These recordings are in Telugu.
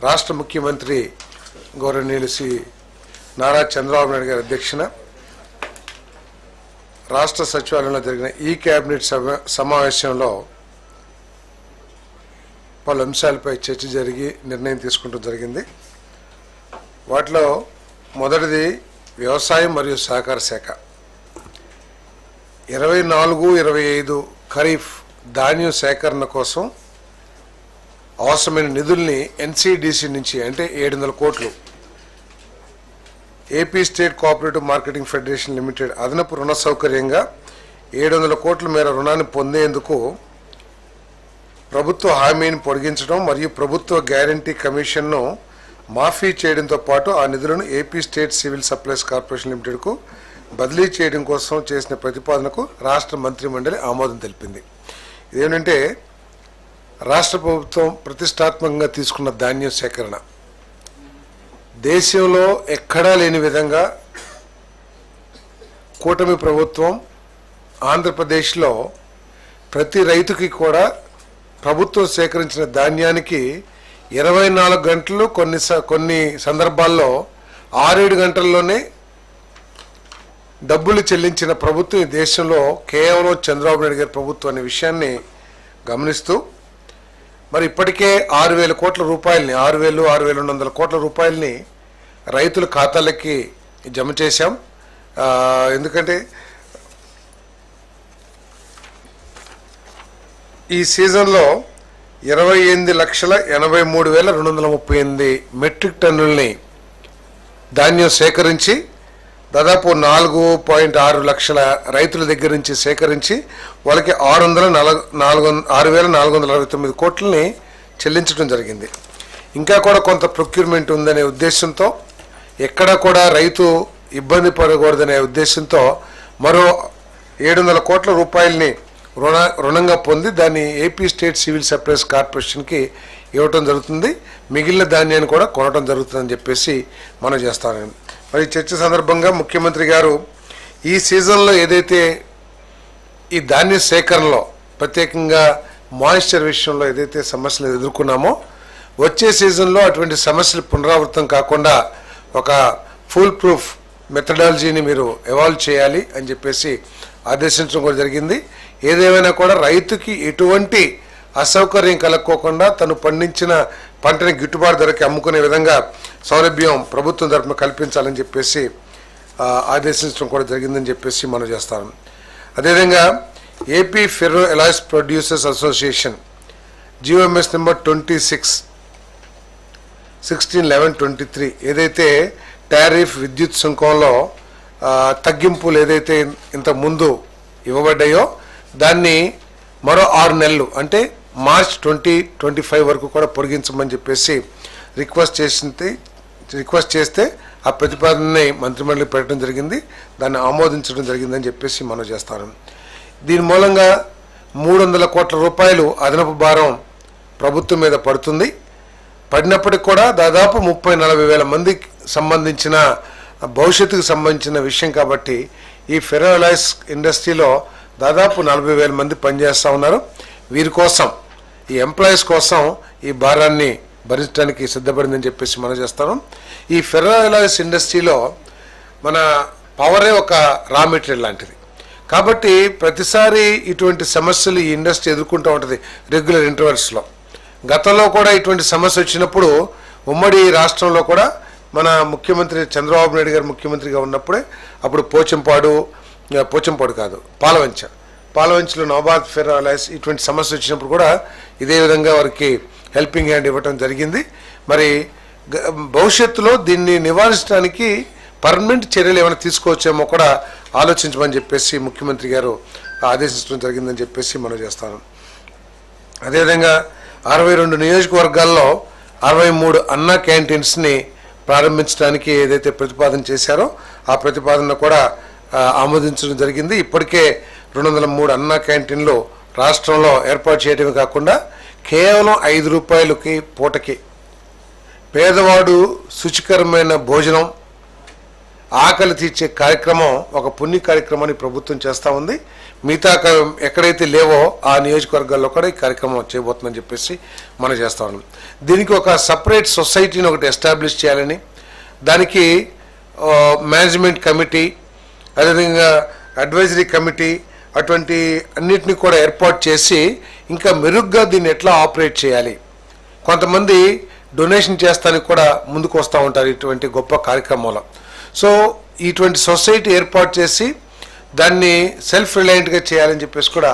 రాష్ట్ర ముఖ్యమంత్రి గౌరవనీయులు శ్రీ నారా చంద్రబాబు నాయుడు గారి అధ్యక్షన రాష్ట్ర సచివాలయంలో జరిగిన ఈ కేబినెట్ సమావేశంలో పలు అంశాలపై చర్చ జరిగి నిర్ణయం తీసుకోవడం జరిగింది. వాటిలో మొదటిది వ్యవసాయం మరియు సహకార శాఖ 24-25 ఖరీఫ్ ధాన్యం సేకరణ కోసం అవసరమైన నిధుల్ని ఎన్సీడీసీ నుంచి అంటే 700 కోట్లు AP state cooperative marketing federation limited అదనపు రుణ సౌకర్యంగా 700 కోట్ల మేర రుణాన్ని పొందేందుకు ప్రభుత్వ హామీని పొడిగించడం మరియు ప్రభుత్వ గ్యారంటీ కమిషన్ను మాఫీ చేయడంతో పాటు ఆ నిధులను AP state civil supplies corporation లిమిటెడ్కు బదిలీ చేయడం కోసం చేసిన ప్రతిపాదనకు రాష్ట్ర మంత్రిమండలి ఆమోదం తెలిపింది. ఇదేంటంటే రాష్ట్ర ప్రభుత్వం ప్రతిష్టాత్మకంగా తీసుకున్న ధాన్యం సేకరణ దేశంలో ఎక్కడా లేని విధంగా కూటమి ప్రభుత్వం ఆంధ్రప్రదేశ్లో ప్రతి రైతుకి కూడా ప్రభుత్వం సేకరించిన ధాన్యానికి 24 గంటలు కొన్ని సందర్భాల్లో 6-7 గంటల్లోనే డబ్బులు చెల్లించిన ప్రభుత్వం ఈ దేశంలో కేవలం చంద్రబాబు నాయుడు గారి ప్రభుత్వం అనే విషయాన్ని గమనిస్తూ మరి ఇప్పటికే 6,000 కోట్ల రూపాయలని 6,200 కోట్ల రూపాయలని రైతుల ఖాతాలకి జమ చేశాం. ఎందుకంటే ఈ సీజన్లో 28,83,238 మెట్రిక్ టన్నుల్ని ధాన్యం సేకరించి దాదాపు 4.6 లక్షల రైతుల దగ్గర నుంచి సేకరించి వాళ్ళకి 6,469 కోట్లని చెల్లించడం జరిగింది. ఇంకా కూడా కొంత ప్రొక్యూర్మెంట్ ఉందనే ఉద్దేశంతో ఎక్కడా కూడా రైతు ఇబ్బంది పడకూడదనే ఉద్దేశంతో మరో 700 కోట్ల రూపాయలని రుణంగా పొంది దాన్ని ఏపీ స్టేట్ సివిల్ సప్లైస్ కార్పొరేషన్కి ఇవ్వటం జరుగుతుంది. మిగిలిన ధాన్యాన్ని కూడా కొనడం జరుగుతుందని చెప్పేసి మనం చేస్తామని మరి చర్చ సందర్భంగా ముఖ్యమంత్రి గారు ఈ సీజన్లో ఏదైతే ఈ ధాన్య సేకరణలో ప్రత్యేకంగా మాయిశ్చర్ విషయంలో ఏదైతే సమస్యలు ఎదుర్కొన్నామో వచ్చే సీజన్లో అటువంటి సమస్యలు పునరావృతం కాకుండా ఒక ఫుల్ ప్రూఫ్ మెథడాలజీని మీరు ఎవాల్వ్ చేయాలి అని చెప్పేసి ఆదేశించడం కూడా జరిగింది. ఏదేమైనా కూడా రైతుకి ఎటువంటి అసౌకర్యం కలక్కోకుండా తను పండించిన పంటని గిట్టుబాటు ధరకి అమ్ముకునే విధంగా సౌలభ్యం ప్రభుత్వం తరఫున కల్పించాలని చెప్పేసి ఆదేశించడం కూడా జరిగిందని చెప్పేసి మనం చేస్తాం. అదేవిధంగా AP ferro alloys producers association GOMS number 26/16/11/23 ఏదైతే టారిఫ్ విద్యుత్ సుంకంలో తగ్గింపులు ఏదైతే ఇంత ముందు ఇవ్వబడ్డాయో దాన్ని మరో 6 నెలలు అంటే మార్చ్ 2025 వరకు కూడా పొడిగించమని చెప్పేసి రిక్వెస్ట్ చేస్తే ఆ ప్రతిపాదనని మంత్రిమండలి పెట్టడం జరిగింది. దాన్ని ఆమోదించడం జరిగిందని చెప్పేసి మనం చేస్తాం. దీని మూలంగా 300 కోట్ల రూపాయలు అదనపు భారం ప్రభుత్వం మీద పడుతుంది. పడినప్పటికి కూడా దాదాపు 30-40 వేల మందికి సంబంధించిన భవిష్యత్తుకు సంబంధించిన విషయం కాబట్టి ఈ ఫెర్రో ఎలాయిస్ ఇండస్ట్రీలో దాదాపు 40,000 మంది పనిచేస్తూ ఉన్నారు. వీరి కోసం ఈ ఎంప్లాయీస్ కోసం ఈ భారాన్ని భరించడానికి సిద్ధపడిందని చెప్పేసి మనం చేస్తాం. ఈ ఫెర్రో ఎలాయిస్ ఇండస్ట్రీలో మన పవరే ఒక రా మెటీరియల్ లాంటిది కాబట్టి ప్రతిసారి ఇటువంటి సమస్యలు ఈ ఇండస్ట్రీ ఎదుర్కొంటూ ఉంటుంది రెగ్యులర్ ఇంటర్వెల్స్లో. గతంలో కూడా ఇటువంటి సమస్య వచ్చినప్పుడు ఉమ్మడి రాష్ట్రంలో కూడా మన ముఖ్యమంత్రి చంద్రబాబు నాయుడు గారు ముఖ్యమంత్రిగా ఉన్నప్పుడే అప్పుడు పోచంపాడు కాదు పాలవంచలో నవాబాద్ ఫెర్రో ఎలాయిస్ ఇటువంటి సమస్య వచ్చినప్పుడు కూడా ఇదే విధంగా వారికి హెల్పింగ్ హ్యాండ్ ఇవ్వటం జరిగింది. మరి భవిష్యత్తులో దీన్ని నివారించడానికి పర్మనెంట్ చర్యలు ఏమైనా తీసుకోవచ్చేమో కూడా ఆలోచించమని చెప్పేసి ముఖ్యమంత్రి గారు ఆదేశించడం జరిగిందని చెప్పేసి మనం చేస్తాను. అదేవిధంగా 62 నియోజకవర్గాల్లో 63 అన్నా క్యాంటీన్స్ని ప్రారంభించడానికి ఏదైతే ప్రతిపాదన చేశారో ఆ ప్రతిపాదన కూడా ఆమోదించడం జరిగింది. ఇప్పటికే 203 అన్నా క్యాంటీన్లు రాష్ట్రంలో ఏర్పాటు చేయడమే కాకుండా కేవలం 5 రూపాయలకి పూటకి పేదవాడు శుచికరమైన భోజనం ఆకలి తీర్చే కార్యక్రమం ఒక పుణ్య కార్యక్రమాన్ని ప్రభుత్వం చేస్తూ ఉంది. మిగతా ఎక్కడైతే లేవో ఆ నియోజకవర్గాల్లో కూడా ఈ కార్యక్రమం చేయబోతుందని చెప్పేసి మనం చేస్తా ఉన్నాం. దీనికి ఒక సపరేట్ సొసైటీని ఒకటి ఎస్టాబ్లిష్ చేయాలని, దానికి మేనేజ్మెంట్ కమిటీ, అదేవిధంగా అడ్వైజరీ కమిటీ అటువంటి అన్నిటిని కూడా ఏర్పాటు చేసి ఇంకా మెరుగ్గా దీన్ని ఎట్లా ఆపరేట్ చేయాలి. కొంతమంది డొనేషన్ చేస్తానికి కూడా ముందుకు వస్తూ ఉంటారు ఇటువంటి గొప్ప కార్యక్రమంలో. సో ఇటువంటి సొసైటీ ఏర్పాటు చేసి దాన్ని సెల్ఫ్ రిలయంట్గా చేయాలని చెప్పేసి కూడా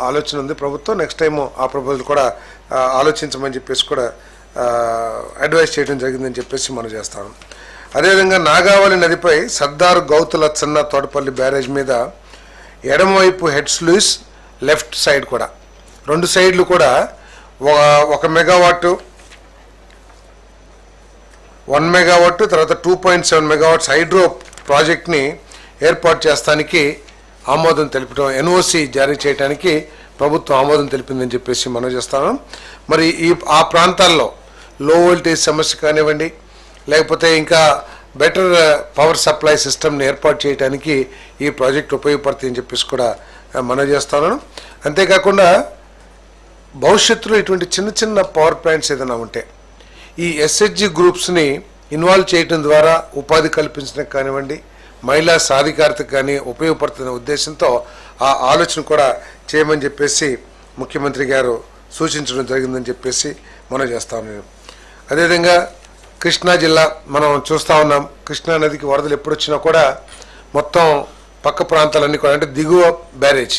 ఆలోచన ఉంది ప్రభుత్వం. నెక్స్ట్ టైము ఆ ప్రపోజల్ కూడా ఆలోచించమని చెప్పేసి కూడా అడ్వైస్ చేయడం జరిగిందని చెప్పేసి మనం చేస్తాం. అదేవిధంగా నాగావళి నదిపై సర్దార్ గౌతుల చిన్న తోటపల్లి బ్యారేజ్ మీద ఎడమవైపు హెడ్ స్లూయిస్, లెఫ్ట్ సైడ్ కూడా 2 సైడ్లు కూడా 1 మెగావాట్, 1 మెగావాట్, తర్వాత 2.7 మెగావాట్స్ హైడ్రో ప్రాజెక్ట్ని ఏర్పాటు చేస్తానికి ఆమోదం తెలిపడం, ఎన్ఓసి జారీ చేయడానికి ప్రభుత్వం ఆమోదం తెలిపిందని చెప్పేసి మనం చేస్తాను. మరి ఆ ప్రాంతాల్లో లో వోల్టేజ్ సమస్య కానివ్వండి, లేకపోతే ఇంకా బెటర్ పవర్ సప్లై సిస్టమ్ని ఏర్పాటు చేయడానికి ఈ ప్రాజెక్ట్ ఉపయోగపడుతుంది అని చెప్పేసి కూడా మనం చేస్తాను. అంతేకాకుండా భవిష్యత్తులో ఇటువంటి చిన్న చిన్న పవర్ ప్లాంట్స్ ఏదైనా ఉంటే ఈ ఎస్హెచ్జి గ్రూప్స్ని ఇన్వాల్వ్ చేయడం ద్వారా ఉపాధి కల్పించడానికి కానివ్వండి, మహిళా సాధికారతకు కానీ ఉపయోగపడుతున్న ఉద్దేశంతో ఆ ఆలోచన కూడా చేయమని చెప్పేసి ముఖ్యమంత్రి గారు సూచించడం జరిగిందని చెప్పేసి మనం చేస్తాను. అదేవిధంగా కృష్ణా జిల్లా మనం చూస్తూ ఉన్నాం. కృష్ణా నదికి వరదలు ఎప్పుడు వచ్చినా కూడా మొత్తం పక్క ప్రాంతాలన్నీ కూడా, అంటే దిగువ బ్యారేజ్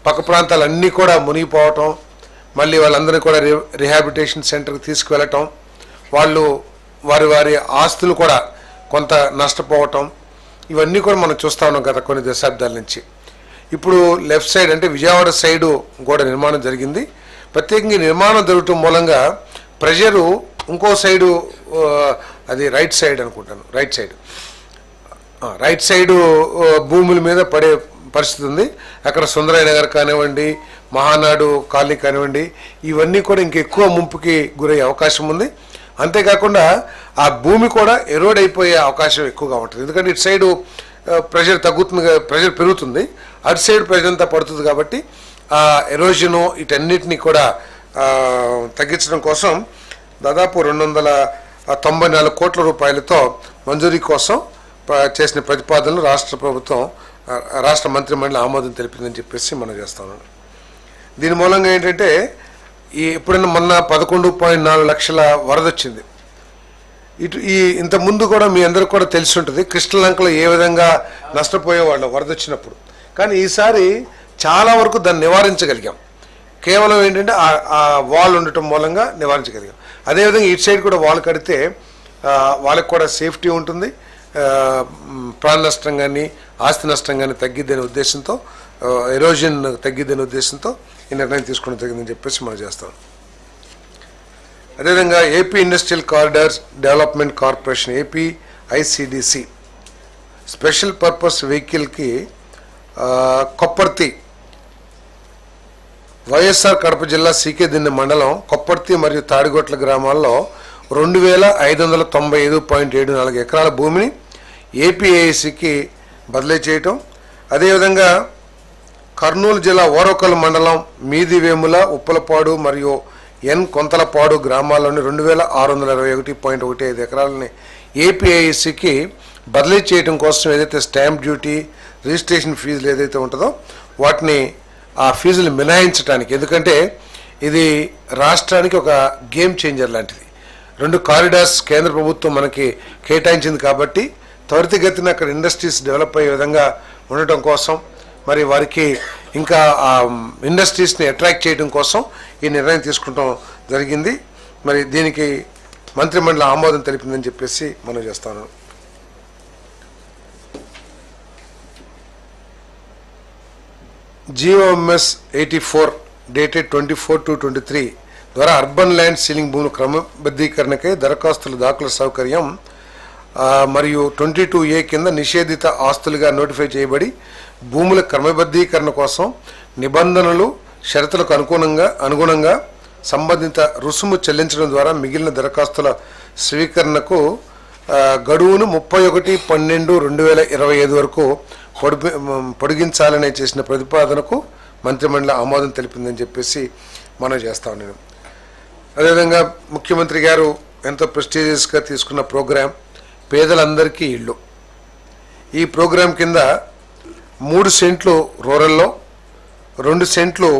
పక్క ప్రాంతాలన్నీ కూడా మునిగిపోవటం, మళ్ళీ వాళ్ళందరినీ కూడా రిహాబిలిటేషన్ సెంటర్కి తీసుకువెళ్ళటం, వాళ్ళు వారి ఆస్తులు కూడా కొంత నష్టపోవటం, ఇవన్నీ కూడా మనం చూస్తూ ఉన్నాం గత కొన్ని దశాబ్దాల నుంచి. ఇప్పుడు లెఫ్ట్ సైడ్ అంటే విజయవాడ సైడు కూడా నిర్మాణం జరిగింది. ప్రత్యేకంగా నిర్మాణం జరగటం మూలంగా ప్రెషరు ఇంకో సైడు, అది రైట్ సైడ్ అనుకుంటాను, రైట్ సైడు భూముల మీద పడే పరిస్థితి ఉంది. అక్కడ సుందరయ్య నగర్ కానివ్వండి, మహానాడు కాలనీ కానివ్వండి, ఇవన్నీ కూడా ఇంకెక్కువ ముంపుకి గురయ్యే అవకాశం ఉంది. అంతేకాకుండా ఆ భూమి కూడా ఎరోడ్ అయిపోయే అవకాశం ఎక్కువగా ఉంటుంది. ఎందుకంటే ఇటు సైడు ప్రెషర్ తగ్గుతుంది, ప్రెషర్ పెరుగుతుంది, అటు సైడ్ ప్రెషర్ అంతా పడుతుంది. కాబట్టి ఆ ఎరోజను వీటన్నిటిని కూడా తగ్గించడం కోసం దాదాపు 294 కోట్ల రూపాయలతో మంజూరీ కోసం చేసిన ప్రతిపాదనలు రాష్ట్ర మంత్రిమండలి ఆమోదం తెలిపిందని చెప్పేసి మనం చేస్తాం. దీని మూలంగా ఏంటంటే ఎప్పుడైనా మొన్న 11.4 లక్షల వరద వచ్చింది. ఇంత ముందు కూడా మీ అందరికి కూడా తెలిసి ఉంటుంది కృష్ణలంకలో ఏ విధంగా నష్టపోయేవాళ్ళు వరద వచ్చినప్పుడు. కానీ ఈసారి చాలా వరకు దాన్ని నివారించగలిగాం. కేవలం ఏంటంటే ఆ వాల్ ఉండటం మూలంగా నివారించగలిగాం. అదేవిధంగా ఇటు సైడ్ కూడా వాల్ కడితే వాళ్ళకి కూడా సేఫ్టీ ఉంటుంది, ప్రాణ నష్టం కానీ ఆస్తి నష్టం కానీ తగ్గిద్దనే ఉద్దేశంతో, ఎరోజన్ తగ్గిద్దనే ఉద్దేశంతో ఈ నిర్ణయం తీసుకోవడం జరిగిందని చెప్పేసి మనం చేస్తాం. అదేవిధంగా AP industrial corridors development corporation APICDC special purpose వెహికల్కి కొప్పర్తి, వైఎస్ఆర్ కడప జిల్లా సీకేదిన్నె మండలం కొప్పర్తి మరియు తాడిగొట్ల గ్రామాల్లో 2595.74 ఎకరాల భూమిని ఏపీఐసికి బదిలీ చేయటం. అదేవిధంగా కర్నూలు జిల్లా ఓరకల్ మండలం మీదివేముల, ఉప్పలపాడు మరియు కొంతలపాడు గ్రామాల్లోని 2621.15 ఎకరాలని ఏపీఐసికి బదిలీ చేయడం కోసం ఏదైతే స్టాంప్ డ్యూటీ, రిజిస్ట్రేషన్ ఫీజులు ఏదైతే ఉంటుందో వాటిని ఆ ఫీజులు మినహాయించడానికి, ఎందుకంటే ఇది రాష్ట్రానికి ఒక గేమ్ చేంజర్ లాంటిది. 2 కారిడార్స్ కేంద్ర ప్రభుత్వం మనకి కేటాయించింది కాబట్టి త్వరితగతిన అక్కడ ఇండస్ట్రీస్ డెవలప్ అయ్యే విధంగా ఉండటం కోసం, మరి వారికి ఇంకా ఆ ఇండస్ట్రీస్ని అట్రాక్ట్ చేయడం కోసం ఈ నిర్ణయం తీసుకుంటాం జరిగింది. మరి దీనికి మంత్రిమండలి ఆమోదం తెలిపిందని చెప్పేసి మనం చేస్తాను. GOMS 84 డేటెడ్ 24/2/23 ద్వారా అర్బన్ ల్యాండ్ సీలింగ్ భూముల క్రమబద్ధీకరణకై దరఖాస్తుల దాఖలు సౌకర్యం మరియు 22A కింద నిషేధిత ఆస్తులుగా నోటిఫై చేయబడి భూముల క్రమబద్ధీకరణ కోసం నిబంధనలు, షరతులకు అనుగుణంగా సంబంధిత రుసుము చెల్లించడం ద్వారా మిగిలిన దరఖాస్తుల స్వీకరణకు గడువును 31/12/2025 వరకు పొడిగించాలని చేసిన ప్రతిపాదనకు మంత్రిమండలి ఆమోదం తెలిపిందని చెప్పేసి మనం చేస్తా ఉన్నాను. అదేవిధంగా ముఖ్యమంత్రి గారు ఎంతో ప్రెస్టీజియస్గా తీసుకున్న ప్రోగ్రాం పేదలందరికీ ఇళ్ళు. ఈ ప్రోగ్రాం కింద 3 సెంట్లు రూరల్లో 2 సెంట్లు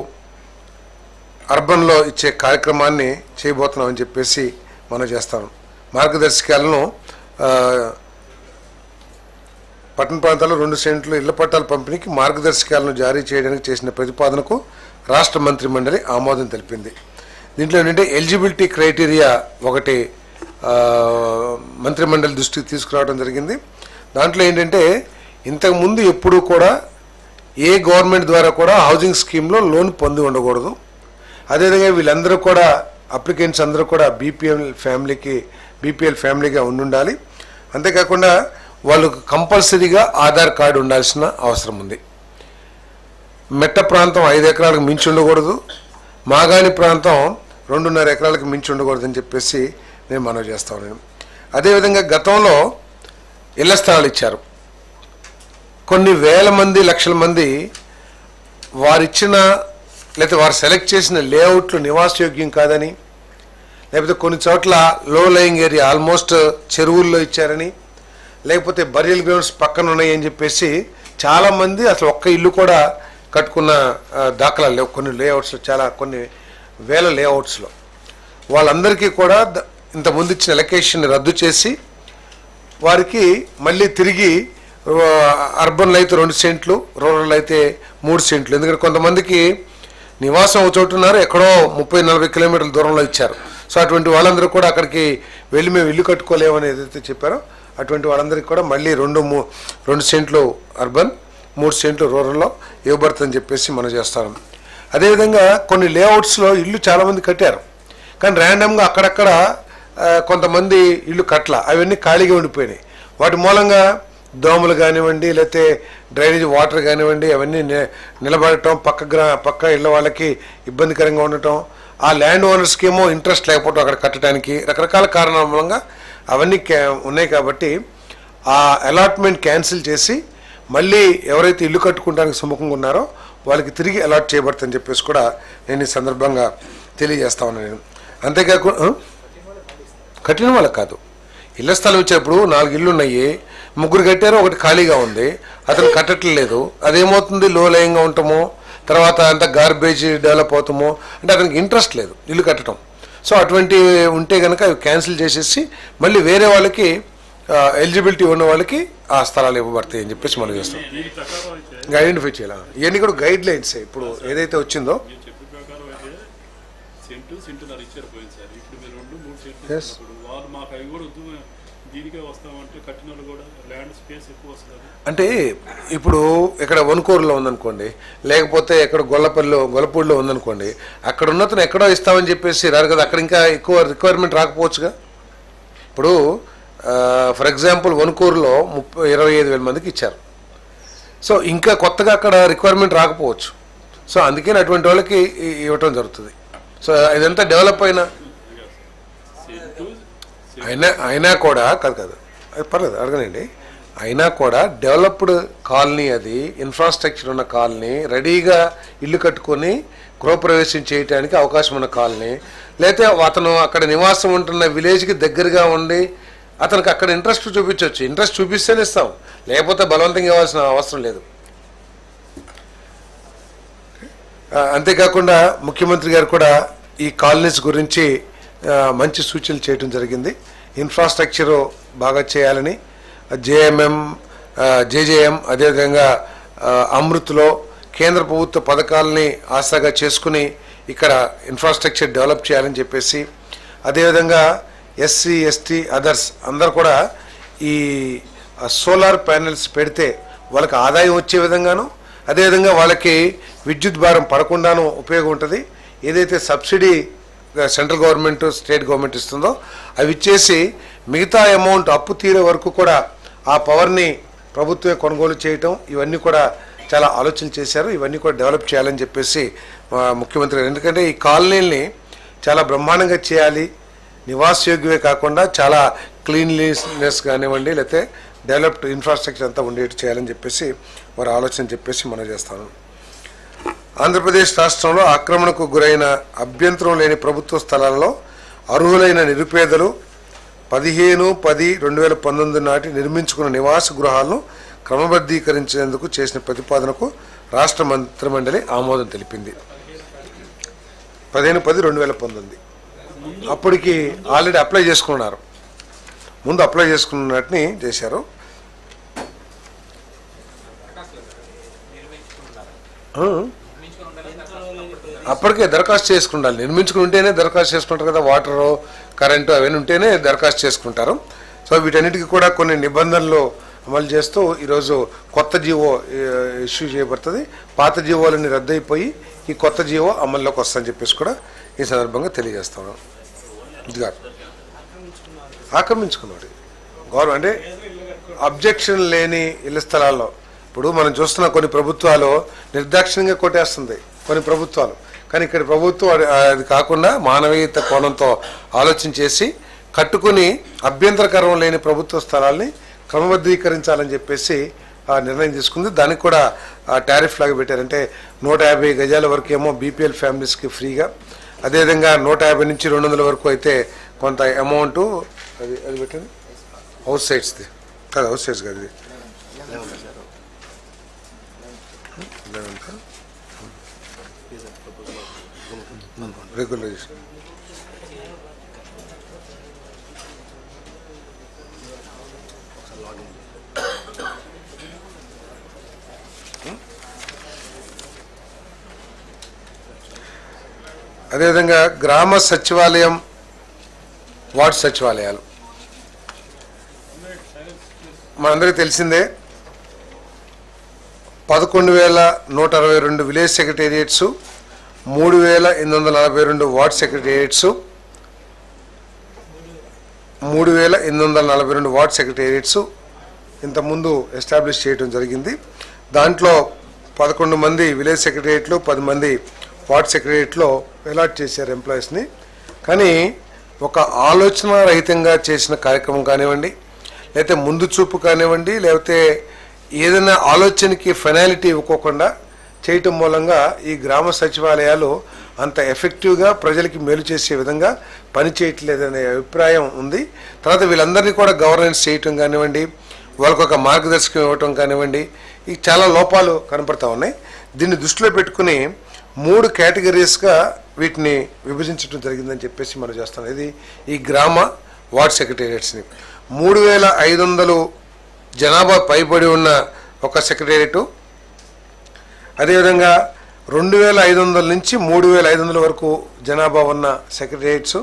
అర్బన్లో ఇచ్చే కార్యక్రమాన్ని చేయబోతున్నామని చెప్పేసి మనం చేస్తాం. మార్గదర్శకాలను పట్టణ ప్రాంతాల్లో 2 సెంట్లు ఇళ్ల పట్టాల పంపిణీకి మార్గదర్శకాలను జారీ చేయడానికి చేసిన ప్రతిపాదనకు రాష్ట్ర మంత్రి మండలి ఆమోదం తెలిపింది. దీంట్లో ఏంటంటే ఎలిజిబిలిటీ క్రైటీరియా ఒకటి మంత్రి మండలి దృష్టికి తీసుకురావడం జరిగింది. దాంట్లో ఏంటంటే ఇంతకుముందు ఎప్పుడూ కూడా ఏ గవర్నమెంట్ ద్వారా కూడా హౌసింగ్ స్కీమ్లో లోన్ పొంది ఉండకూడదు. అదేవిధంగా వీళ్ళందరూ కూడా అప్లికెంట్స్ అందరూ కూడా బీపీఎల్ ఫ్యామిలీగా ఉండాలి. అంతేకాకుండా వాళ్ళకు కంపల్సరీగా ఆధార్ కార్డు ఉండాల్సిన అవసరం ఉంది. మెట్ట ప్రాంతం 5 ఎకరాలకు మించి ఉండకూడదు, మాగాణి ప్రాంతం 2.5 ఎకరాలకు మించి ఉండకూడదు అని చెప్పేసి నేను మనవి చేస్తా ఉన్నాను. అదేవిధంగా గతంలో ఇళ్ల స్థలాలు ఇచ్చారు. కొన్ని వేల మంది లక్షల మంది వారిచ్చిన లేకపోతే వారు సెలెక్ట్ చేసిన లేఅవుట్లు నివాసయోగ్యం కాదని, లేకపోతే కొన్ని చోట్ల లో లయింగ్ ఏరియా ఆల్మోస్ట్ చెరువుల్లో ఇచ్చారని, లేకపోతే బరియల్ గ్రౌండ్స్ పక్కన ఉన్నాయని చెప్పేసి చాలామంది అసలు ఒక్క ఇల్లు కూడా కట్టుకున్న దాఖలాలు లేవు. కొన్ని లేఅవుట్స్లో కొన్ని వేల లేఅవుట్స్లో వాళ్ళందరికీ కూడా ఇంతకుముందు ఇచ్చిన ఎలకేషన్ రద్దు చేసి వారికి మళ్ళీ తిరిగి అర్బన్లో అయితే 2 సెంట్లు, రూరల్ అయితే 3 సెంట్లు. ఎందుకంటే కొంతమందికి నివాసం ఒక చోటు ఉన్నారు, ఎక్కడో 30-40 కిలోమీటర్ల దూరంలో ఇచ్చారు. సో అటువంటి వాళ్ళందరూ కూడా అక్కడికి వెళ్ళి మేము ఇల్లు కట్టుకోలేమని ఏదైతే చెప్పారో అటువంటి వాళ్ళందరికీ కూడా మళ్ళీ 2 సెంట్లు అర్బన్, 3 సెంట్లు రూరల్లో ఇవ్వబడుతుందని చెప్పేసి మనం చేస్తాం. అదేవిధంగా కొన్ని లేఅవుట్స్లో ఇల్లు చాలామంది కట్టారు, కానీ ర్యాండమ్గా అక్కడక్కడ కొంతమంది ఇల్లు కట్ల, అవన్నీ ఖాళీగా ఉండిపోయినాయి. వాటి మూలంగా దోమలు కానివ్వండి, లేకపోతే డ్రైనేజ్ వాటర్ కానివ్వండి, అవన్నీ నిలబడటం, పక్క ఇళ్ళ వాళ్ళకి ఇబ్బందికరంగా ఉండటం, ఆ ల్యాండ్ ఓనర్స్కి ఏమో ఇంట్రెస్ట్ లేకపోవడం అక్కడ కట్టడానికి, రకరకాల కారణాల మూలంగా అవన్నీ ఉన్నాయి. కాబట్టి ఆ అలాట్మెంట్ క్యాన్సిల్ చేసి మళ్ళీ ఎవరైతే ఇల్లు కట్టుకోవడానికి సుముఖంగా ఉన్నారో వాళ్ళకి తిరిగి అలాట్ చేయబడుతుందని చెప్పేసి కూడా నేను ఈ సందర్భంగా తెలియజేస్తా ఉన్నాను. అంతేకాకుండా కట్టిన వాళ్ళకి కాదు, ఇళ్ల స్థలం ఇచ్చేప్పుడు 4 ఇళ్ళు ఉన్నాయి, 3 కట్టారు, 1 ఖాళీగా ఉంది, అతను కట్టట్లేదు. అదేమవుతుంది, లో లయంగా ఉంటామో, తర్వాత అంతా గార్బేజ్ డెవలప్ అవుతామో, అంటే అతనికి ఇంట్రెస్ట్ లేదు ఇల్లు కట్టడం. సో అటువంటి ఉంటే కనుక అవి క్యాన్సిల్ చేసేసి మళ్ళీ వేరే వాళ్ళకి ఎలిజిబిలిటీ ఉన్న వాళ్ళకి ఆ స్థలాలు ఇవ్వబడతాయి అని చెప్పేసి మనం చేస్తాం. ఐడెంటిఫై చేయాలి. ఇవన్నీ కూడా గైడ్ లైన్స్ ఇప్పుడు ఏదైతే వచ్చిందో. అంటే ఇప్పుడు ఇక్కడ వన్కూరులో ఉందనుకోండి, లేకపోతే ఇక్కడ గొల్లపూడిలో ఉందనుకోండి, అక్కడ ఉన్నతను ఎక్కడో ఇస్తామని చెప్పేసి రారు కదా, అక్కడ ఇంకా ఎక్కువ రిక్వైర్మెంట్ రాకపోవచ్చుగా. ఇప్పుడు ఫర్ ఎగ్జాంపుల్ వన్కూరులో 25,000 మందికి ఇచ్చారు. సో ఇంకా కొత్తగా అక్కడ రిక్వైర్మెంట్ రాకపోవచ్చు. సో అందుకని అటువంటి వాళ్ళకి ఇవ్వటం జరుగుతుంది. సో ఇదంతా డెవలప్ అయినా కూడా కాదు పర్లేదు అడగనండి, అయినా కూడా డెవలప్డ్ కాలనీ, అది ఇన్ఫ్రాస్ట్రక్చర్ ఉన్న కాలనీ, రెడీగా ఇల్లు కట్టుకొని గృహప్రవేశం చేయడానికి అవకాశం ఉన్న కాలనీ, లేకపోతే అతను అక్కడ నివాసం ఉంటున్న విలేజ్కి దగ్గరగా ఉండి అతనికి అక్కడ ఇంట్రెస్ట్ చూపించవచ్చు. ఇంట్రెస్ట్ చూపిస్తేనే ఇస్తాం, లేకపోతే బలవంతంగా ఇవ్వాల్సిన అవసరం లేదు. అంతేకాకుండా ముఖ్యమంత్రి గారు కూడా ఈ కాలనీస్ గురించి మంచి సూచనలు చేయడం జరిగింది. ఇన్ఫ్రాస్ట్రక్చరు బాగా చేయాలని, జేజేఎం అదేవిధంగా అమృత్లో కేంద్ర ప్రభుత్వ పథకాలని ఆసరాగా చేసుకుని ఇక్కడ ఇన్ఫ్రాస్ట్రక్చర్ డెవలప్ చేయాలని చెప్పేసి, అదేవిధంగా ఎస్సీ ఎస్టీ అదర్స్ అందరు కూడా ఈ సోలార్ ప్యానెల్స్ పెడితే వాళ్ళకి ఆదాయం వచ్చే విధంగాను, అదేవిధంగా వాళ్ళకి విద్యుత్ భారం పడకుండాను ఉపయోగం ఉంటుంది. ఏదైతే subsidy central government state government ఇస్తుందో అవి ఇచ్చేసి మిగతా అమౌంట్ అప్పు తీరే వరకు కూడా ఆ పవర్ని ప్రభుత్వమే కొనుగోలు చేయటం, ఇవన్నీ కూడా చాలా ఆలోచన చేశారు. ఇవన్నీ కూడా డెవలప్ చేయాలని చెప్పేసి ముఖ్యమంత్రి గారు, ఎందుకంటే ఈ కాలనీల్ని చాలా బ్రహ్మాండంగా చేయాలి, నివాసయోగ్యమే కాకుండా చాలా క్లీన్లీనెస్ కానివ్వండి, లేకపోతే డెవలప్డ్ ఇన్ఫ్రాస్ట్రక్చర్ అంతా ఉండేట్టు చేయాలని చెప్పేసి వారి ఆలోచన చెప్పేసి మనం చేస్తాను. ఆంధ్రప్రదేశ్ రాష్ట్రంలో ఆక్రమణకు గురైన అభ్యంతరం లేని ప్రభుత్వ స్థలాల్లో అర్హులైన నిరుపేదలు 15/10/2019 నాటి నిర్మించుకున్న నివాస గృహాలను క్రమబద్ధీకరించేందుకు చేసిన ప్రతిపాదనకు రాష్ట్ర మంత్రిమండలి ఆమోదం తెలిపింది. 15/10/2019 అప్పటికి ఆల్రెడీ అప్లై చేసుకున్నారు. ముందు అప్లై చేసుకున్నట్టుని చేశారు. అప్పటికే దరఖాస్తు చేసుకుంటారు. నిర్మించుకుని ఉంటేనే దరఖాస్తు చేసుకుంటారు కదా, వాటరు కరెంటు అవన్నీ ఉంటేనే దరఖాస్తు చేసుకుంటారు. సో వీటన్నిటికీ కూడా కొన్ని నిబంధనలు అమలు చేస్తూ ఈరోజు కొత్త జీవో ఇష్యూ చేయబడుతుంది. పాత జీవోలన్నీ రద్దయిపోయి ఈ కొత్త జీవో అమల్లోకి వస్తుందని చెప్పేసి కూడా ఈ సందర్భంగా తెలియజేస్తాను. ఇదిగా ఆక్రమించుకున్నాడు గవర్నమెంట్ అంటే అబ్జెక్షన్ లేని ఇళ్ల స్థలాల్లో. ఇప్పుడు మనం చూస్తున్న కొన్ని ప్రభుత్వాలు నిర్దాక్షిణ్యంగా కొట్టేస్తుంది కొన్ని ప్రభుత్వాలు, కానీ ఇక్కడ ప్రభుత్వం అది కాకుండా మానవీయత కోణంతో ఆలోచన చేసి కట్టుకుని అభ్యంతరకరం లేని ప్రభుత్వ స్థలాల్ని క్రమబద్ధీకరించాలని చెప్పేసి నిర్ణయం తీసుకుంది. దానికి కూడా టారిఫ్ లాగా పెట్టారంటే 150 గజాల వరకు ఏమో బీపీఎల్ ఫ్యామిలీస్కి ఫ్రీగా, అదేవిధంగా 150 నుంచి 200 వరకు అయితే కొంత అమౌంట్ అది పెట్టండి. హౌస్ సైట్స్ది కాదు, హౌస్ సైట్స్ కాదు, ఇది రెగ్యులైజేషన్. అదేవిధంగా గ్రామ సచివాలయం, వార్డు సచివాలయాలు మనందరికీ తెలిసిందే. 11,162 village secretariats, 3,842 ward secretariats, 3,842 ward secretariats ఇంతకుముందు ఎస్టాబ్లిష్ చేయడం జరిగింది. దాంట్లో 11 మంది విలేజ్ సెక్రటేరియట్లు, 10 మంది వార్డ్ సెక్రటేరియట్లో అలాట్ చేశారు ఎంప్లాయీస్ని. కానీ ఒక ఆలోచన రహితంగా చేసిన కార్యక్రమం కానివ్వండి, లేకపోతే ముందు చూపు కానివ్వండి, లేకపోతే ఏదైనా ఆలోచనకి ఫైనాలిటీ ఇవ్వకోకుండా చేయటం మూలంగా ఈ గ్రామ సచివాలయాలు అంత ఎఫెక్టివ్గా ప్రజలకి మేలు చేసే విధంగా పనిచేయట్లేదనే అభిప్రాయం ఉంది. తర్వాత వీళ్ళందరినీ కూడా గవర్నెన్స్ చేయటం కానివ్వండి, వాళ్ళకొక మార్గదర్శకం ఇవ్వటం కానివ్వండి, ఈ చాలా లోపాలు కనపడతా ఉన్నాయి. దీన్ని దృష్టిలో పెట్టుకుని 3 కేటగిరీస్గా వీటిని విభజించడం జరిగిందని చెప్పేసి మనం చేస్తాం. ఇది ఈ గ్రామ వార్డ్ సెక్రటేరియట్స్ని 3,500 జనాభా పైబడి ఉన్న ఒక సెక్రటేరియట్, అదేవిధంగా 2,500 నుంచి 3,500 వరకు జనాభా ఉన్న సెక్రటేరియట్స్,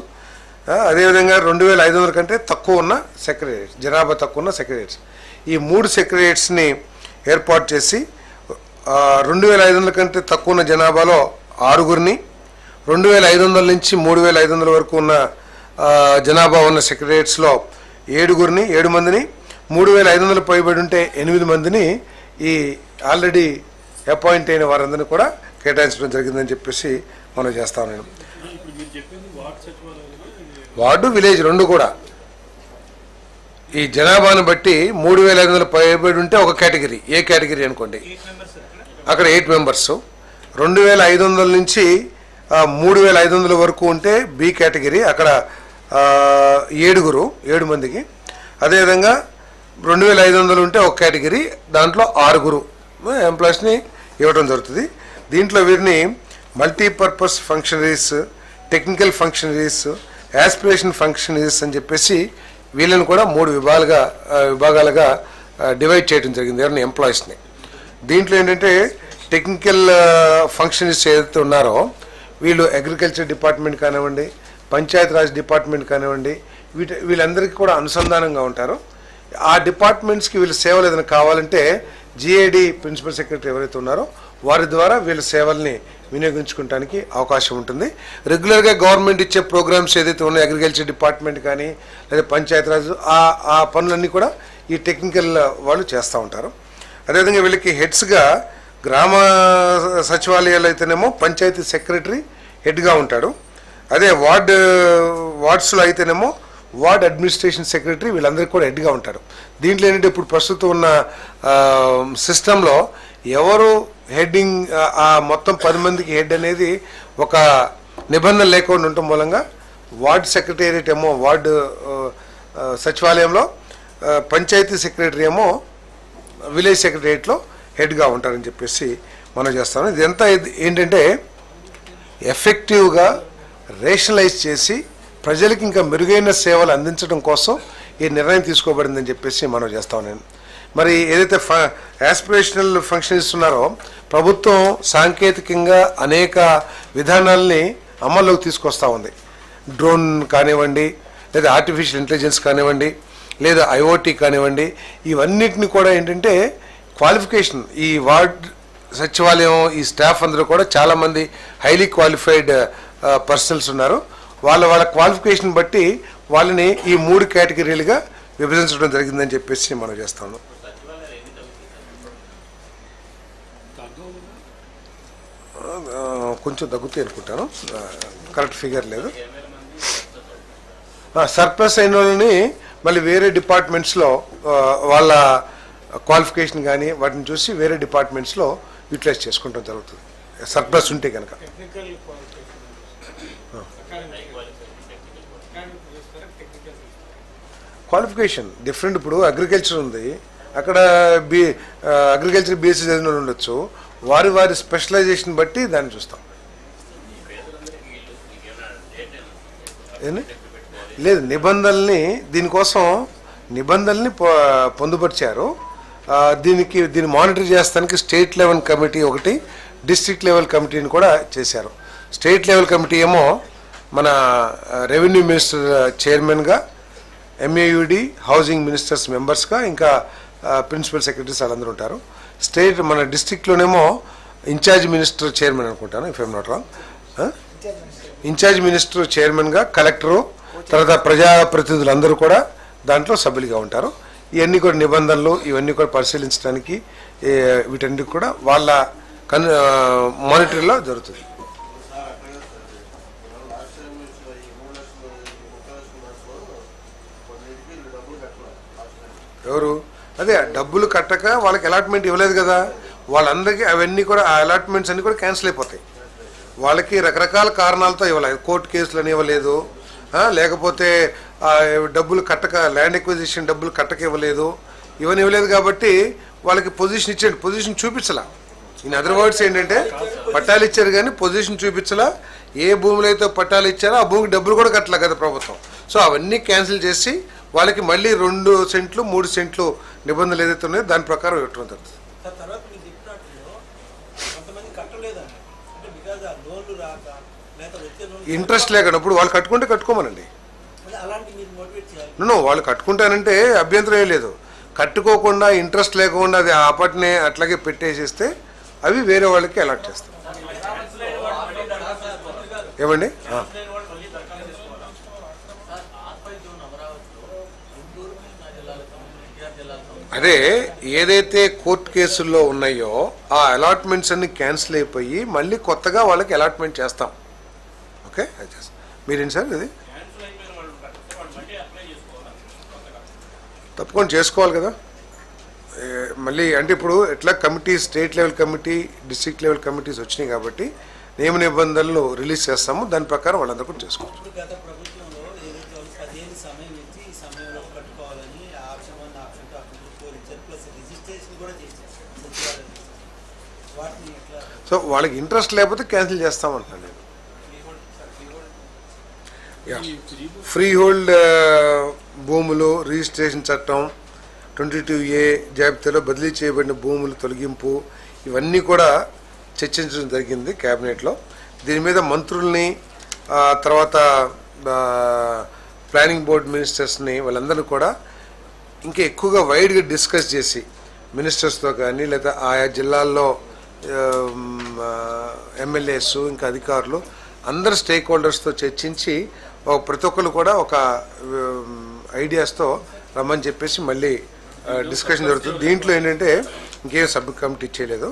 అదేవిధంగా 2,500 కంటే తక్కువ ఉన్న సెక్రటేరియట్స్, జనాభా తక్కువ ఉన్న సెక్రటేరియట్స్. ఈ 3 సెక్రటేరియట్స్ని ఏర్పాటు చేసి 2,500 కంటే తక్కువ ఉన్న జనాభాలో 6గురిని, 2,500 నుంచి 3,500 వరకు ఉన్న జనాభా ఉన్న సెక్రటేరియట్స్లో 7 మందిని, 3,500 పైబడి ఉంటే 8 మందిని ఈ ఆల్రెడీ అపాయింట్ అయిన వారందరినీ కూడా కేటాయించడం జరిగిందని చెప్పేసి మనం చేస్తాం. నేను వార్డు విలేజ్ 2 కూడా ఈ జనాభాను బట్టి 3,500 పైబడి ఉంటే ఒక కేటగిరీ, ఏ కేటగిరీ అనుకోండి, అక్కడ 8 మెంబర్స్. 2,500 నుంచి 3,500 వరకు ఉంటే బి కేటగిరీ, అక్కడ 7 మందికి. అదేవిధంగా 2,500 ఉంటే ఒక కేటగిరీ, దాంట్లో 6 ఎంప్లాయీస్ని ఇవ్వడం జరుగుతుంది. దీంట్లో వీరిని multipurpose functionaries, technical functionaries, aspiration functionaries అని చెప్పేసి వీళ్ళని కూడా 3 విభాగాలుగా డివైడ్ చేయడం జరిగింది ఎవరిని ఎంప్లాయీస్ని. దీంట్లో ఏంటంటే టెక్నికల్ ఫంక్షనరీస్ ఏదైతే ఉన్నారో వీళ్ళు అగ్రికల్చర్ డిపార్ట్మెంట్ కానివ్వండి, పంచాయత్ రాజ్ డిపార్ట్మెంట్ కానివ్వండి, వీళ్ళందరికీ కూడా అనుసంధానంగా ఉంటారు. ఆ డిపార్ట్మెంట్స్కి వీళ్ళ సేవలు ఏదైనా కావాలంటే జిఏడి ప్రిన్సిపల్ సెక్రటరీ ఎవరైతే ఉన్నారో వారి ద్వారా వీళ్ళ సేవల్ని వినియోగించుకోవడానికి అవకాశం ఉంటుంది. రెగ్యులర్గా గవర్నమెంట్ ఇచ్చే ప్రోగ్రామ్స్ ఏదైతే ఉన్నాయో అగ్రికల్చర్ డిపార్ట్మెంట్ కానీ లేదా పంచాయత్ రాజ్ ఆ పనులన్నీ కూడా ఈ టెక్నికల్ వాళ్ళు చేస్తూ ఉంటారు. అదేవిధంగా వీళ్ళకి హెడ్స్గా గ్రామ సచివాలయాలు అయితేనేమో పంచాయతీ సెక్రటరీ హెడ్గా ఉంటాడు. అదే వార్డ్స్లో అయితేనేమో వార్డ్ అడ్మినిస్ట్రేషన్ సెక్రటరీ వీళ్ళందరికీ కూడా హెడ్గా ఉంటారు. దీంట్లో ఏంటంటే ఇప్పుడు ప్రస్తుతం ఉన్న సిస్టంలో ఎవరు హెడ్డింగ్ ఆ మొత్తం 10 మందికి హెడ్ అనేది ఒక నిబంధన లేకుండా ఉండటం మూలంగా వార్డ్ సెక్రటేరియట్ ఏమో వార్డు సచివాలయంలో, పంచాయతీ సెక్రటరీ ఏమో విలేజ్ సెక్రటేరియట్లో హెడ్గా ఉంటారని చెప్పేసి మనం చేస్తాం. ఇదంతా ఏంటంటే ఎఫెక్టివ్గా రేషనలైజ్ చేసి ప్రజలకు ఇంకా మెరుగైన సేవలు అందించడం కోసం ఈ నిర్ణయం తీసుకోబడిందని చెప్పేసి మనం చేస్తాం. నేను మరి ఏదైతే యాస్పిరేషనల్ ఫంక్షన్ ఇస్తున్నారో ప్రభుత్వం సాంకేతికంగా అనేక విధానాలని అమల్లోకి తీసుకొస్తూ ఉంది. డ్రోన్ కానివ్వండి, లేదా ఆర్టిఫిషియల్ ఇంటెలిజెన్స్ కానివ్వండి, లేదా ఐఓటీ కానివ్వండి, ఇవన్నిటిని కూడా ఏంటంటే క్వాలిఫికేషన్ ఈ వార్డ్ సచివాలయం ఈ స్టాఫ్ అందరూ కూడా చాలామంది హైలీ క్వాలిఫైడ్ పర్సన్స్ ఉన్నారు. వాళ్ళ క్వాలిఫికేషన్ బట్టి వాళ్ళని ఈ 3 కేటగిరీలుగా విభజించడం జరిగిందని చెప్పేసి మనం చేస్తాము. కొంచెం తగ్గుతాయి అనుకుంటాను, కరెక్ట్ ఫిగర్ లేదు. సర్ప్లస్ అయిన వాళ్ళని మళ్ళీ వేరే డిపార్ట్మెంట్స్లో వాళ్ళ క్వాలిఫికేషన్ కానీ వాటిని చూసి వేరే డిపార్ట్మెంట్స్లో యూటిలైజ్ చేసుకుంటాం జరుగుతుంది, సర్ప్లస్ ఉంటే కనుక. Qualification different. ఇప్పుడు అగ్రికల్చర్ ఉంది, అక్కడ అగ్రికల్చర్ బీఎస్సీ చదివిన వాళ్ళు ఉండొచ్చు. వారి స్పెషలైజేషన్ బట్టి దాన్ని చూస్తాం. లేదు, దీనికోసం నిబంధనల్ని పొందుపరిచారు. దీన్ని మానిటర్ చేస్తానికి స్టేట్ లెవెల్ కమిటీ ఒకటి, డిస్ట్రిక్ట్ లెవెల్ కమిటీని కూడా చేశారు. స్టేట్ లెవెల్ కమిటీ ఏమో మన రెవెన్యూ మినిస్టర్ చైర్మన్గా, ఎంఏయుడి హౌసింగ్ మినిస్టర్స్ మెంబర్స్గా, ఇంకా ప్రిన్సిపల్ సెక్రటరీస్ వాళ్ళందరూ ఉంటారు. మన డిస్ట్రిక్ట్లోనేమో ఇన్ఛార్జ్ మినిస్టర్ చైర్మన్ అనుకుంటాను, if I'm not wrong. Incharge minister చైర్మన్గా కలెక్టరు, తర్వాత ప్రజాప్రతినిధులు అందరూ కూడా దాంట్లో సభ్యులుగా ఉంటారు. ఇవన్నీ కూడా నిబంధనలు ఇవన్నీ కూడా పరిశీలించడానికి వీటన్నిటి కూడా వాళ్ళ మానిటరీలో జరుగుతుంది. ఎవరు అదే డబ్బులు కట్టక వాళ్ళకి అలాట్మెంట్ ఇవ్వలేదు కదా, వాళ్ళందరికీ అవన్నీ కూడా ఆ అలాట్మెంట్స్ అన్నీ కూడా క్యాన్సిల్ అయిపోతాయి. వాళ్ళకి రకరకాల కారణాలతో ఇవ్వలేదు, కోర్టు కేసులు అని ఇవ్వలేదు, లేకపోతే డబ్బులు కట్టక ల్యాండ్ ఎక్విజిషన్ డబ్బులు కట్టక ఇవ్వలేదు, ఇవన్నీ ఇవ్వలేదు. కాబట్టి వాళ్ళకి పొజిషన్ ఇచ్చేయండి, పొజిషన్ చూపించలా. ఇన్ అదర్ వర్డ్స్ ఏంటంటే పట్టాలు ఇచ్చారు కానీ పొజిషన్ చూపించలా. ఏ భూములు అయితే పట్టాలు ఇచ్చారో ఆ భూమికి డబ్బులు కూడా కట్టలే కదా ప్రభుత్వం. సో అవన్నీ క్యాన్సిల్ చేసి వాళ్ళకి మళ్ళీ 2 సెంట్లు 3 సెంట్లు నిబంధనలు ఏదైతే ఉన్నాయో దాని ప్రకారం ఇవ్వటం జరుగుతుంది. ఇంట్రెస్ట్ లేకనప్పుడు వాళ్ళు కట్టుకుంటే కట్టుకోమనండి. వాళ్ళు కట్టుకుంటానంటే అభ్యంతరం ఏం లేదు. కట్టుకోకుండా ఇంట్రెస్ట్ లేకుండా అది అప్పటినే అట్లాగే పెట్టేసేస్తే అవి వేరే వాళ్ళకి అలాట్ చేస్తాం. ఏమండి అదే ఏదైతే కోర్టు కేసుల్లో ఉన్నాయో ఆ అలాట్మెంట్స్ అన్ని క్యాన్సిల్ అయిపోయి మళ్ళీ కొత్తగా వాళ్ళకి అలాట్మెంట్ చేస్తాం. ఓకే, అది చేస్తాం. మీరేంటి సార్ ఇది తప్పకుండా చేసుకోవాలి కదా మళ్ళీ. అంటే ఇప్పుడు ఎట్లా committee state level committee district level committees వచ్చినాయి కాబట్టి నియమ నిబంధనలు రిలీజ్ చేస్తాము, దాని ప్రకారం వాళ్ళందరూ కూడా చేసుకోవచ్చు. సో వాళ్ళకి ఇంట్రెస్ట్ లేకపోతే క్యాన్సిల్ చేస్తామంటున్నాను నేను. ఫ్రీ హోల్డ్ భూములు రిజిస్ట్రేషన్ చట్టం 22A జాబితాలో బదిలీ చేయబడిన భూముల తొలగింపు ఇవన్నీ కూడా చర్చించడం జరిగింది క్యాబినెట్లో. దీని మీద మంత్రుల్ని తర్వాత ప్లానింగ్ బోర్డ్ మినిస్టర్స్ని వాళ్ళందరూ కూడా ఇంకా ఎక్కువగా వైడ్గా డిస్కస్ చేసి మినిస్టర్స్తో కానీ లేదా ఆయా జిల్లాల్లో ఎమ్మెల్యేస్ ఇంకా అధికారులు అందరు స్టేక్ హోల్డర్స్తో చర్చించి ప్రతి ఒక్కరు కూడా ఒక ఐడియాస్తో రమ్మని చెప్పేసి మళ్ళీ డిస్కషన్ జరుగుతుంది. దీంట్లో ఏంటంటే ఇంకేం సబ్ కమిటీ చేయలేదు.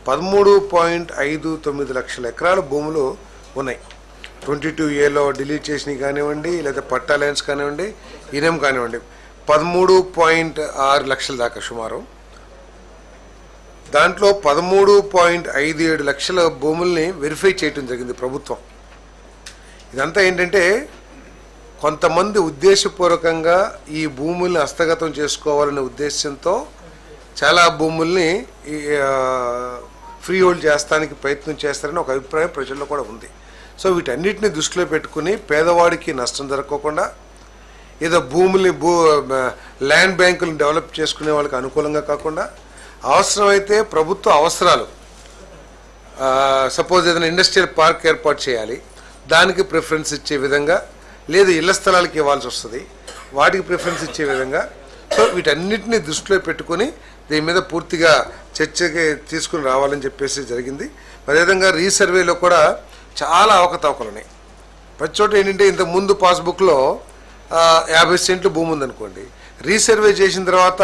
13.59 లక్షల ఎకరాల భూములు ఉన్నాయి. 22A డిలీట్ చేసినవి కానివ్వండి, లేదా పట్టా ల్యాండ్స్ కానివ్వండి, ఇనం కానివ్వండి, 13.6 లక్షల దాకా సుమారు. దాంట్లో 13.57 లక్షల భూముల్ని వెరిఫై చేయడం జరిగింది ప్రభుత్వం. ఇదంతా ఏంటంటే కొంతమంది ఉద్దేశపూర్వకంగా ఈ భూముల్ని హస్తగతం చేసుకోవాలనే ఉద్దేశంతో చాలా భూముల్ని ఫ్రీ హోల్డ్ చేస్తానికి ప్రయత్నం చేస్తారని ఒక అభిప్రాయం ప్రజల్లో కూడా ఉంది. సో వీటన్నిటిని దృష్టిలో పెట్టుకుని పేదవాడికి నష్టం జరగకుండా, ఏదో భూముల్ని ల్యాండ్ బ్యాంకులను డెవలప్ చేసుకునే వాళ్ళకి అనుకూలంగా కాకుండా, అవసరమైతే ప్రభుత్వ అవసరాలు, సపోజ్ ఏదైనా ఇండస్ట్రియల్ పార్క్ ఏర్పాటు చేయాలి, దానికి ప్రిఫరెన్స్ ఇచ్చే విధంగా, లేదు ఇళ్ల స్థలాలకి ఇవ్వాల్సి వస్తుంది, వాటికి ప్రిఫరెన్స్ ఇచ్చే విధంగా. సో వీటన్నిటిని దృష్టిలో పెట్టుకుని దీని మీద పూర్తిగా చర్చకి తీసుకుని రావాలని చెప్పేసి జరిగింది. అదేవిధంగా రీసర్వేలో కూడా చాలా అవకతవకలు ఉన్నాయి. ప్రతి చోట ఏంటంటే ఇంతకుముందు పాస్బుక్లో 50 సెంట్లు భూమి ఉందనుకోండి, రీసర్వే చేసిన తర్వాత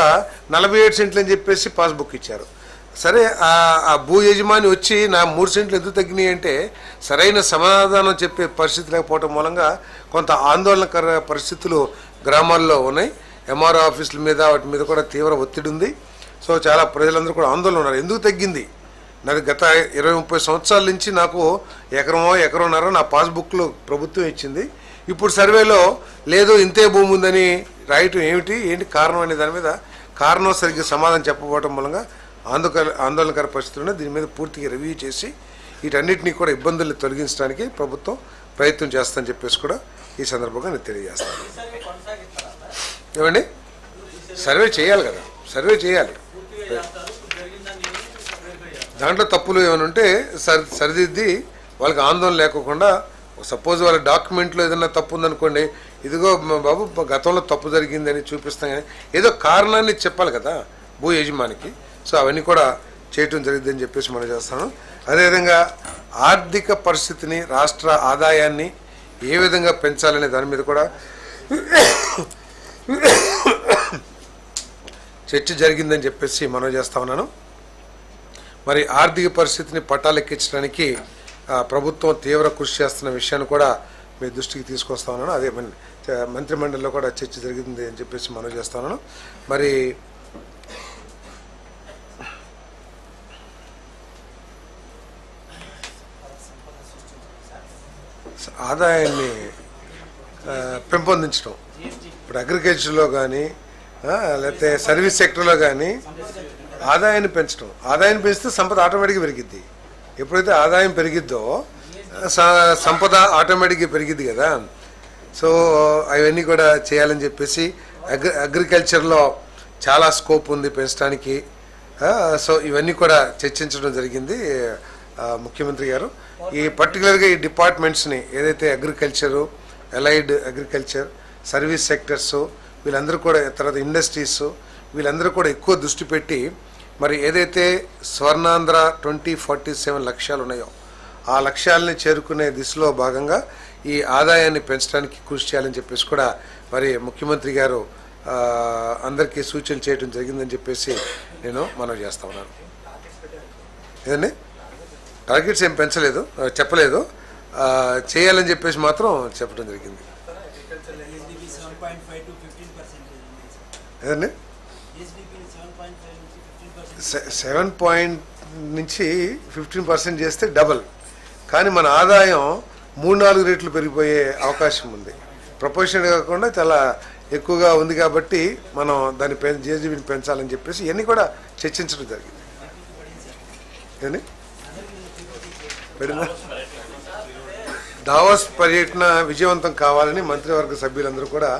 47 సెంట్లు అని చెప్పేసి పాస్బుక్ ఇచ్చారు. సరే, ఆ భూ యజమాని వచ్చి నా 3 సెంట్లు ఎందుకు తగ్గినాయి అంటే సరైన సమాధానం చెప్పే పరిస్థితి లేకపోవడం మూలంగా కొంత ఆందోళనకర పరిస్థితులు గ్రామాల్లో ఉన్నాయి. ఎంఆర్ఓ ఆఫీసుల మీద వాటి మీద కూడా తీవ్ర ఒత్తిడి ఉంది. సో చాలా ప్రజలందరూ కూడా ఆందోళన ఉన్నారు. ఎందుకు తగ్గింది? నాకు గత 20-30 సంవత్సరాల నుంచి నాకు ఎకరన్నర నా పాస్బుక్లో ప్రభుత్వం ఇచ్చింది. ఇప్పుడు సర్వేలో లేదు ఇంతే భూమి ఉందని రాయటం ఏంటి కారణం అనే దాని మీద కారణం సరిగ్గా సమాధానం చెప్పబోవటం మూలంగా ఆందోళనకర పరిస్థితుల్లో దీని మీద పూర్తిగా రివ్యూ చేసి వీటన్నిటినీ కూడా ఇబ్బందుల్ని తొలగించడానికి ప్రభుత్వం ప్రయత్నం చేస్తుందని చెప్పేసి కూడా ఈ సందర్భంగా నేను తెలియజేస్తాను. ఏమండి, సర్వే చేయాలి కదా, సర్వే చేయాలి. దాంట్లో తప్పులు ఏమైనా ఉంటే సరిదిద్ది వాళ్ళకి ఆందోళన లేకుండా, సపోజ్ వాళ్ళ డాక్యుమెంట్లో ఏదైనా తప్పు ఉందనుకోండి, ఇదిగో బాబు గతంలో తప్పు జరిగిందని చూపిస్తాం, కానీ ఏదో కారణాన్ని చెప్పాలి కదా భూ యజమానికి. సో అవన్నీ కూడా చేయటం జరిగిందని చెప్పేసి మనం చేస్తాను. అదేవిధంగా ఆర్థిక పరిస్థితిని, రాష్ట్ర ఆదాయాన్ని ఏ విధంగా పెంచాలనే దాని మీద కూడా చర్చ జరిగిందని చెప్పేసి మనం చేస్తా ఉన్నాను. మరి ఆర్థిక పరిస్థితిని పట్టాలెక్కించడానికి ప్రభుత్వం తీవ్ర కృషి చేస్తున్న విషయాన్ని కూడా మీ దృష్టికి తీసుకొస్తా ఉన్నాను. అదే మంత్రిమండలిలో కూడా చర్చ జరిగింది అని చెప్పేసి మనం చేస్తా ఉన్నాను. మరి ఆదాయాన్ని పెంపొందించడం, ఇప్పుడు అగ్రికల్చర్లో కానీ లేకపోతే సర్వీస్ సెక్టర్లో కానీ ఆదాయాన్ని పెంచడం. ఆదాయాన్ని పెంచితే సంపద ఆటోమేటిక్గా పెరిగిద్ది. ఎప్పుడైతే ఆదాయం పెరిగిద్దో సంపద ఆటోమేటిక్గా పెరిగిద్ది కదా. సో అవన్నీ కూడా చేయాలని చెప్పేసి అగ్రికల్చర్లో చాలా స్కోప్ ఉంది పెంచడానికి. సో ఇవన్నీ కూడా చర్చించడం జరిగింది ముఖ్యమంత్రి గారు. ఈ పర్టికులర్గా ఈ డిపార్ట్మెంట్స్ని ఏదైతే agriculture, allied agriculture, service sectors, వీళ్ళందరూ కూడా, తర్వాత ఇండస్ట్రీస్, వీళ్ళందరూ కూడా ఎక్కువ దృష్టి పెట్టి మరి ఏదైతే స్వర్ణాంధ్ర 2047 లక్ష్యాలు ఉన్నాయో ఆ లక్ష్యాలని చేరుకునే దిశలో భాగంగా ఈ ఆదాయాన్ని పెంచడానికి కృషి చేయాలని చెప్పేసి కూడా మరి ముఖ్యమంత్రి గారు అందరికీ సూచనలు చేయడం జరిగిందని చెప్పేసి నేను మనవి చేస్తా ఉన్నాను. ఏదండి, టార్గెట్స్ ఏం పెంచలేదు, చెప్పలేదు, చేయాలని చెప్పేసి మాత్రం చెప్పడం జరిగింది. ఏదండి, 7 నుంచి 15% చేస్తే డబల్. కానీ మన ఆదాయం 3-4 రెట్లు పెరిగిపోయే అవకాశం ఉంది. ప్రపోర్షనల్ కాకుండా చాలా ఎక్కువగా ఉంది కాబట్టి మనం దాన్ని జిఎస్డిపిని పెంచాలని చెప్పేసి ఇవన్నీ కూడా చర్చించడం జరిగింది. ఏదండి, దావోస్ పర్యటన విజయవంతం కావాలని మంత్రివర్గ సభ్యులందరూ కూడా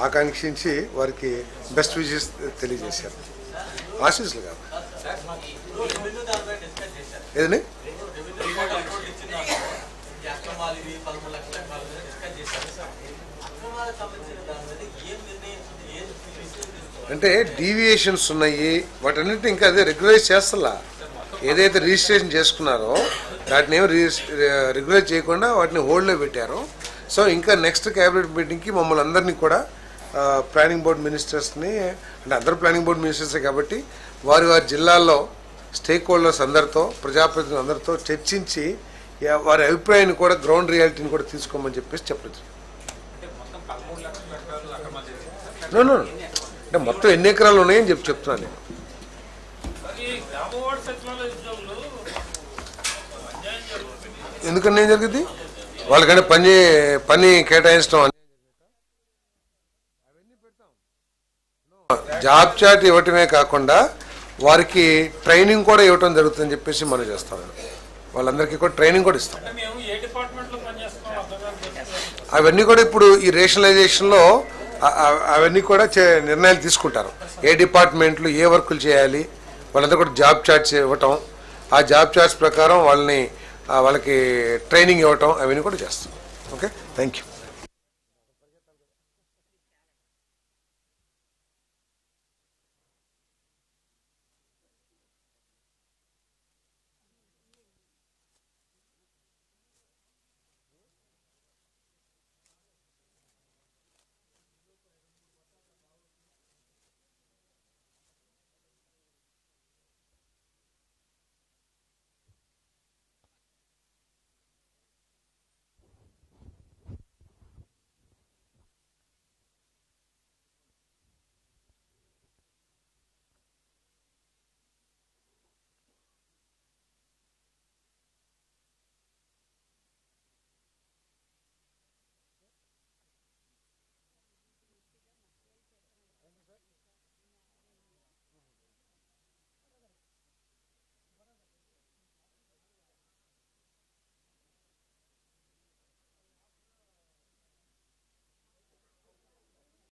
ఆకాంక్షించి వారికి బెస్ట్ విషెస్ తెలియజేశారు. ఆశీస్సులు కాదు. ఏదండి, అంటే డీవియేషన్స్ ఉన్నాయి, వాటన్నిటిని ఇంకా అదే రెగ్యులైజ్ చేస్తలా. ఏదైతే రిజిస్ట్రేషన్ చేసుకున్నారో వాటిని ఏమో రెగ్యులైజ్ చేయకుండా వాటిని హోల్డ్లో పెట్టారు. సో ఇంకా నెక్స్ట్ క్యాబినెట్ మీటింగ్కి మమ్మల్ని అందరినీ కూడా ప్లానింగ్ బోర్డ్ మినిస్టర్స్ని, అంటే అందరూ ప్లానింగ్ బోర్డ్ మినిస్టర్సే కాబట్టి వారి వారి జిల్లాల్లో స్టేక్ హోల్డర్స్ అందరితో, ప్రజాప్రతినిధులు అందరితో చర్చించి వారి అభిప్రాయాన్ని కూడా గ్రౌండ్ రియాలిటీని కూడా తీసుకోమని చెప్పేసి చెప్పచ్చు. అంటే మొత్తం ఎన్ని ఎకరాలు ఉన్నాయని చెప్తున్నాను నేను. ఎందుకని ఏం జరిగింది వాళ్ళకంటే పని కేటాయించడం జాబ్ చార్ట్ ఇవ్వటమే కాకుండా వారికి ట్రైనింగ్ కూడా ఇవ్వటం జరుగుతుందని చెప్పేసి మనం చేస్తాం. వాళ్ళందరికీ కూడా ట్రైనింగ్ కూడా ఇస్తాం. అవన్నీ కూడా ఇప్పుడు ఈ రేషనలైజేషన్లో అవన్నీ కూడా నిర్ణయాలు తీసుకుంటారు. ఏ డిపార్ట్మెంట్లు ఏ వర్కులు చేయాలి వాళ్ళందరూ కూడా జాబ్ చార్ట్స్ ఇవ్వటం, ఆ జాబ్ చార్ట్స్ ప్రకారం వాళ్ళకి ట్రైనింగ్ ఇవ్వటం అవన్నీ కూడా చేస్తాం. Okay, thank you.